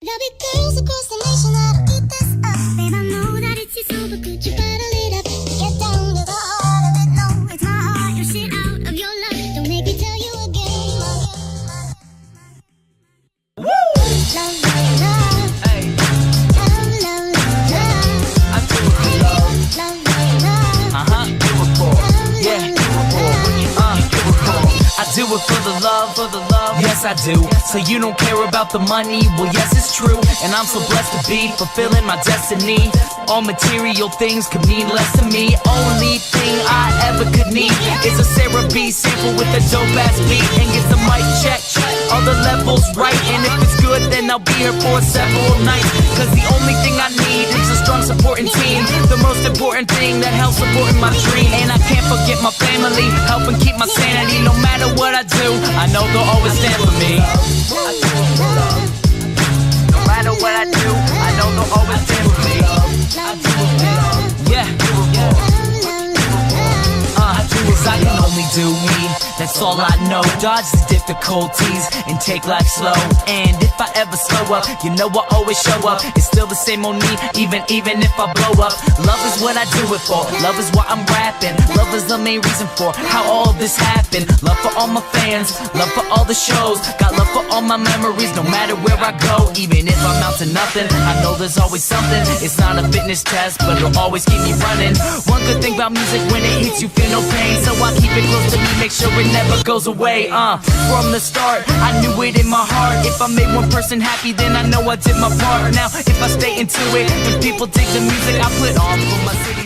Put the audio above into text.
There'll be girls across the nation that'll eat this up. Babe, I know that it's your soul, but could you bottle it up? Get down to the heart of it. No, it's my heart. Your shit out of your love. Don't make me tell you again. Woo! Love, love, love. Hey, Love, love, love, love. I do it for love. Love, love, love. Do it for. Yeah, do it for. Do it for. I do it for the love, yes I do. So you don't care about the money, well yes it's true. And I'm so blessed to be fulfilling my destiny. All material things could mean less to me. Only thing I ever could need is a Sarah B sample with a dope ass beat. And get the mic check, all the levels right. And if it's good then I'll be here for several nights. Cause the only thing I need is a strong supporting team. The most important thing that helps supporting my dream. And I can't forget my family, helping keep my sanity. No matter what I do, I know they'll always stand for me. No matter what I do, I know they'll always stand for me. Yeah, I can only do me, that's all I know. Dodge the difficulties and take life slow. And if I ever slow up, you know I always show up. It's still the same old me, even if I blow up. Love is what I do it for, love is why I'm rapping. Love is the main reason for how all this happened. Love for all my fans, love for all the shows. Got love for all my memories, no matter where I go. Even if I'm out to nothing, I know there's always something. It's not a fitness test, but it'll always keep me running. One good thing about music, when it hits you feel no pain. So I keep it close to me, make sure it never goes away. From the start, I knew it in my heart. If I made one person happy, then I know I did my part. Now, if I stay into it, when people dig the music I put on for my city.